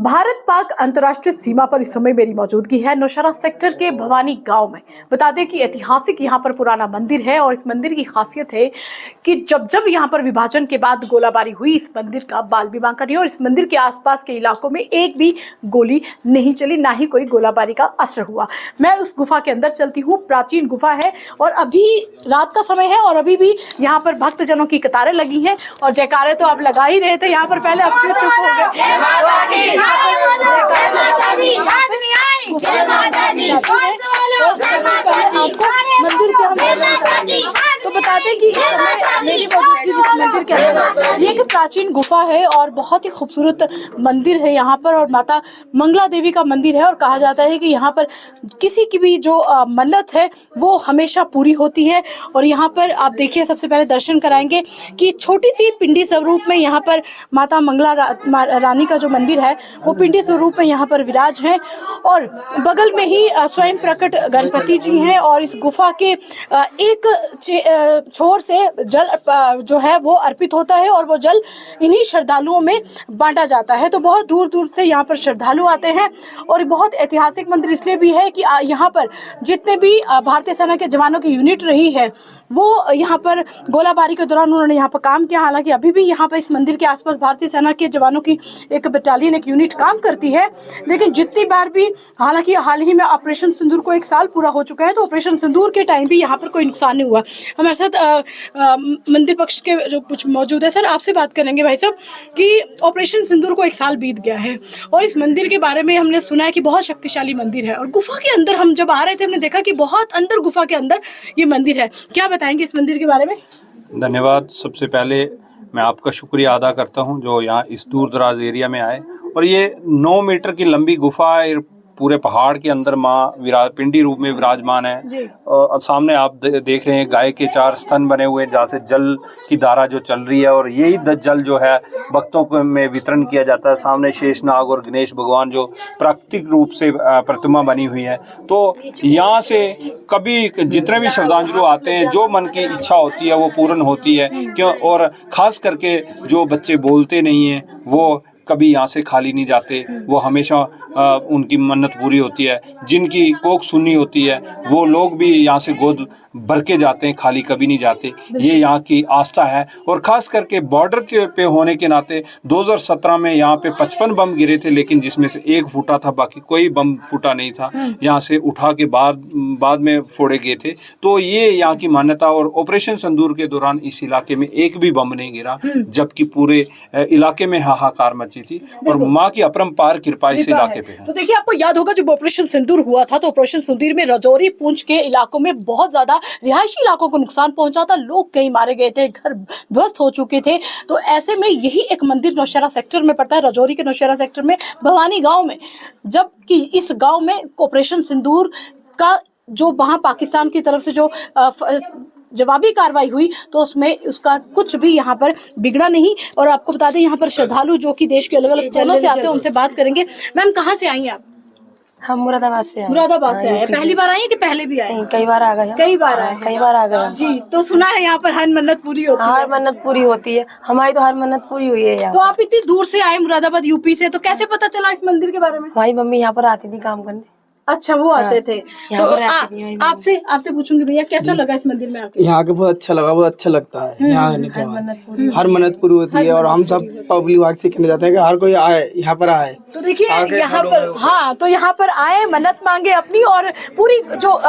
भारत पाक अंतर्राष्ट्रीय सीमा पर इस समय मेरी मौजूदगी है नौशहरा सेक्टर के भवानी गांव में। बता दें कि ऐतिहासिक यहाँ पर पुराना मंदिर है और इस मंदिर की खासियत है कि जब जब यहाँ पर विभाजन के बाद गोलाबारी हुई, इस मंदिर का बाल विवाह नहीं और इस मंदिर के आसपास के इलाकों में एक भी गोली नहीं चली, ना ही कोई गोलाबारी का असर हुआ। मैं उस गुफा के अंदर चलती हूँ। प्राचीन गुफा है और अभी रात का समय है और अभी भी यहाँ पर भक्तजनों की कतारें लगी हैं और जयकारे तो आप लगा ही रहे थे यहाँ पर। पहले अब चुप हो गए। मंदिर के अंदर तो बता दें कि मेरी मौजूदगी जिस मंदिर के अंदर ये एक प्राचीन गुफा है और बहुत ही खूबसूरत मंदिर है यहाँ पर और माता मंगला देवी का मंदिर है और कहा जाता है कि यहाँ पर किसी की भी जो मन्नत है वो हमेशा पूरी होती है। और यहाँ पर आप देखिए, सबसे पहले दर्शन कराएंगे कि छोटी सी पिंडी स्वरूप में यहाँ पर माता मंगला रानी का जो मंदिर है वो पिंडी स्वरूप में यहाँ पर विराज है और बगल में ही स्वयं प्रकट गणपति जी हैं और इस गुफा के एक छोर से जल जो है वो अर्पित होता है और वो जल इन्हीं श्रद्धालुओं में बांटा जाता है। तो बहुत दूर दूर से यहाँ पर श्रद्धालु आते हैं और बहुत ऐतिहासिक मंदिर इसलिए भी है कि यहाँ पर जितने भी भारतीय सेना के जवानों की यूनिट रही है वो यहाँ पर गोलाबारी के दौरान उन्होंने यहाँ पर काम किया। हालांकि अभी भी यहाँ पर इस मंदिर के आसपास भारतीय सेना के जवानों की एक बटालियन, एक यूनिट काम करती है। लेकिन जितनी बार भी, हालांकि हाल ही में ऑपरेशन सिंदूर को 1 साल पूरा हो चुका है, तो ऑपरेशन सिंदूर के टाइम भी यहाँ पर कोई नुकसान नहीं हुआ। हमारे साथ मंदिर पक्ष के कुछ मौजूद है। सर, आपसे बात करेंगे भाई साहब कि ऑपरेशन सिंदूर को 1 साल बीत गया है और इस मंदिर के बारे में हमने सुना है कि बहुत शक्तिशाली मंदिर है और गुफा के अंदर हम जब आ रहे थे हमने देखा कि बहुत अंदर गुफा के अंदर ये मंदिर है। क्या बताएंगे इस मंदिर के बारे में? धन्यवाद। सबसे पहले मैं आपका शुक्रिया अदा करता हूं जो यहाँ इस दूर दराज एरिया में आए। और ये 9 मीटर की लंबी गुफा है, पूरे पहाड़ के अंदर माँ पिंडी रूप में विराजमान है। और सामने आप देख रहे हैं गाय के 4 स्तन बने हुए हैं जहाँ से जल की धारा जो चल रही है और यही जल जो है भक्तों को में वितरण किया जाता है। सामने शेषनाग और गणेश भगवान जो प्राकृतिक रूप से प्रतिमा बनी हुई है। तो यहाँ से कभी जितने भी श्रद्धालु आते हैं जो मन की इच्छा होती है वो पूर्ण होती है। क्यों? और ख़ास करके जो बच्चे बोलते नहीं हैं वो कभी यहाँ से खाली नहीं जाते, वो हमेशा उनकी मन्नत पूरी होती है। जिनकी कोख सुन्नी होती है वो लोग भी यहाँ से गोद भर के जाते हैं, खाली कभी नहीं जाते। ये यहाँ की आस्था है। और ख़ास करके बॉर्डर के पे होने के नाते 2017 में यहाँ पे 55 बम गिरे थे, लेकिन जिसमें से 1 फूटा था, बाकी कोई बम फूटा नहीं था। यहाँ से उठा के बाद में फोड़े गए थे। तो ये यहाँ की मान्यता। और ऑपरेशन सिंदूर के दौरान इस इलाके में एक भी बम नहीं गिरा, जबकि पूरे इलाके में हाहाकार मची थी और माँ की अपरंपार कृपा इस इलाके पे है। तो देखिए, आपको याद होगा जब ऑपरेशन सिंदूर हुआ था तो ऑपरेशन सिंदूर में राजौरी, पुंछ के इलाकों में बहुत ज्यादा रिहायशी इलाकों को नुकसान पहुंचा था। लोग कई मारे गए थे, घर ध्वस्त हो चुके थे। तो ऐसे में यही एक मंदिर नौशहरा सेक्टर में पड़ता है, राजौरी के नौशहरा सेक्टर में भवानी गांव में। जबकि इस गांव में ऑपरेशन सिंदूर का जो वहां पाकिस्तान की तरफ से जो जवाबी कार्रवाई हुई तो उसमें उसका कुछ भी यहाँ पर बिगड़ा नहीं। और आपको बता दें यहाँ पर श्रद्धालु जो कि देश के अलग अलग कोनों से आते हैं उनसे बात करेंगे। मैम, कहाँ से आई हैं आप? हम मुरादाबाद से आए। मुरादाबाद से आए। पहली बार आई हैं कि पहले भी आए? कई बार आ गए। कई बार आए? कई बार आ गए जी। तो सुना है यहाँ पर हर मन्नत पूरी होती है? हर मन्नत पूरी होती है, हमारी तो हर मन्नत पूरी हुई है यहाँ। तो आप इतनी दूर से आए, मुरादाबाद यूपी से, तो कैसे पता चला इस मंदिर के बारे में? हमारी मम्मी यहाँ पर आती थी काम करने। अच्छा, वो आते थे। तो आपसे पूछूंगी भैया, कैसा लगा इस मंदिर में आके? यहाँ के बहुत अच्छा लगा, बहुत अच्छा लगता है यहाँ आने के बाद। हर मन्नत पूरी होती है और हम सब पब्लिक वाक से कहना चाहते हैं कि हर कोई आए, यहाँ पर आए। तो देखिए यहाँ पर, हाँ, तो यहाँ पर आए, मन्नत मांगे अपनी और पूरी जो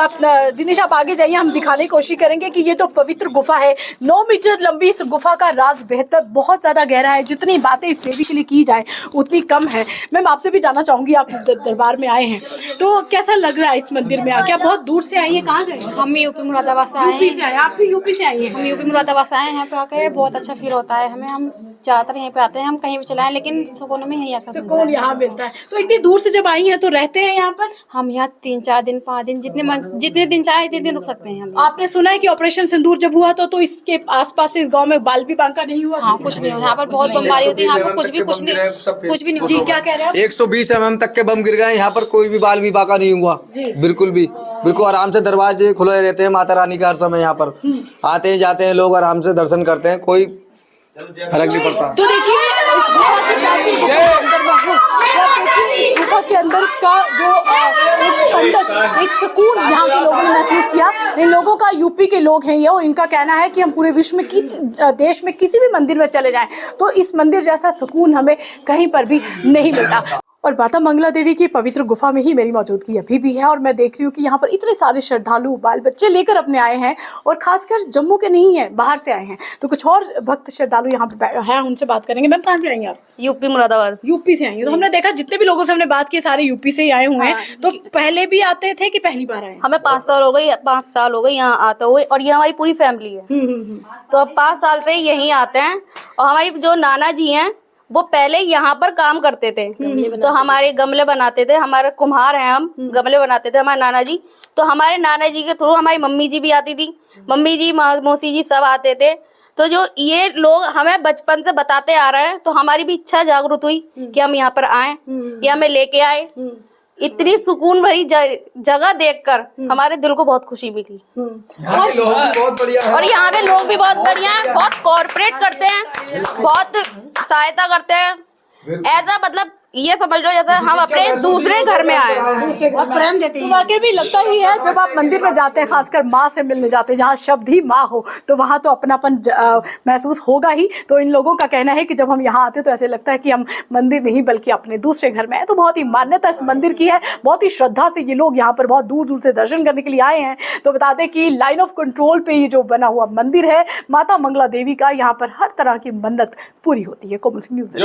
दिनेश आप आगे जाइए, हम दिखाने की कोशिश करेंगे कि ये तो पवित्र गुफा है। 9 मीटर लंबी इस गुफा का राज बेहतर बहुत ज्यादा गहरा है। जितनी बातें इस देवी के लिए की जाए उतनी कम है। मैम, आपसे भी जानना चाहूंगी, आप दरबार में आए हैं तो कैसा लग रहा है इस मंदिर में आके? आप बहुत दूर से आई हैं, कहाँ से? हम यूपी मुरादाबाद से आए हैं। यूपी से आए? आप भी यूपी से आई हैं? हम यूपी मुरादाबाद से आए हैं। यहाँ पे आके बहुत अच्छा फील होता है हमें। हम ज्यादातर यहीं पे आते हैं, हम कहीं भी चलाएं लेकिन सुकून में यहीं आकर सुकून यहाँ मिलता है। तो इतनी दूर से जब आई हैं तो रहते हैं यहाँ पर? हम यहाँ 3-4 दिन, 5 दिन, जितने दिन चाहे इतने दिन रुक सकते हैं हम। आपने सुना है कि ऑपरेशन सिंदूर जब हुआ तो इसके आसपास इस गाँव में बाल विवाह नहीं हुआ? हाँ, कुछ नहीं हुआ। यहाँ पर बहुत बमबारी होती है, यहाँ पर कुछ भी नहीं। जी, क्या कह रहे हैं? 120 mm तक के बम गिर गए, यहाँ पर कोई भी बाल विवाह का नहीं हुआ। बिल्कुल भी, बिल्कुल आराम से दरवाजे खुले रहते हैं। माता रानी का हर समय यहाँ पर आते हैं जाते हैं लोग, आराम से दर्शन करते हैं, कोई फर्क नहीं पड़ता। तो देखिए, इस गुफा की प्राचीन गुफा के अंदर में हूँ। एक सुकून यहाँ के लोगों ने महसूस किया। इन लोगों का यूपी के लोग हैं ये, और इनका कहना है कि हम पूरे विश्व में देश में किसी भी मंदिर में चले जाएं तो इस मंदिर जैसा सुकून हमें कहीं पर भी नहीं मिलता। और माता मंगला देवी की पवित्र गुफा में ही मेरी मौजूदगी अभी भी है, और मैं देख रही हूँ कि यहाँ पर इतने सारे श्रद्धालु बाल बच्चे लेकर अपने आए हैं, और खासकर जम्मू के नहीं है, बाहर से आए हैं। तो कुछ और भक्त श्रद्धालु यहाँ पर हैं, उनसे बात करेंगे। मैम कहाँ से आई हैं आप? यूपी मुरादाबाद। यूपी से आई हैं। तो हमने देखा जितने भी लोगों से हमने बात की सारे यूपी से ही आए हुए हैं। तो पहले भी आते थे कि पहली बार आए? हमें 5 साल हो गई, 5 साल हो गए यहाँ आते हुए, और ये हमारी पूरी फैमिली है। तो अब 5 साल से यहीं आते हैं। और हमारी जो नाना जी हैं वो पहले यहाँ पर काम करते थे, तो हमारे गमले बनाते थे, हमारे कुम्हार हैं, हम गमले बनाते थे हमारे नाना जी। तो हमारे नाना जी के थ्रू हमारी मम्मी जी भी आती थी, मम्मी जी मौसी जी सब आते थे। तो जो ये लोग हमें बचपन से बताते आ रहे हैं, तो हमारी भी इच्छा जागृत हुई कि हम यहाँ पर आए, ये हमें लेके आए। इतनी सुकून भरी जगह देखकर हमारे दिल को बहुत खुशी मिली। यहाँ के लोग भी बहुत बढ़िया है, और यहाँ के लोग भी बहुत बढ़िया हैं, बहुत कोऑपरेट करते हैं, बहुत सहायता करते हैं। ऐसा मतलब ये समझ लो जैसे हम अपने दूसरे घर में आए, बहुत प्रेम देते हैं। वाकई भी लगता ही है जब आप मंदिर में जाते हैं, खासकर माँ से मिलने जाते हैं, जहाँ शब्द ही माँ हो, तो वहाँ तो अपनापन महसूस होगा ही। तो इन लोगों का कहना है कि जब हम यहाँ आते हैं तो ऐसे लगता है कि हम मंदिर नहीं बल्कि अपने दूसरे घर में है। तो बहुत ही मान्यता इस मंदिर की है, बहुत ही श्रद्धा से ये लोग यहाँ पर बहुत दूर दूर से दर्शन करने के लिए आए हैं। तो बता दें कि लाइन ऑफ कंट्रोल पे ये जो बना हुआ मंदिर है माता मंगला देवी का, यहाँ पर हर तरह की मन्नत पूरी होती है। कोमल सिंह न्यूज़।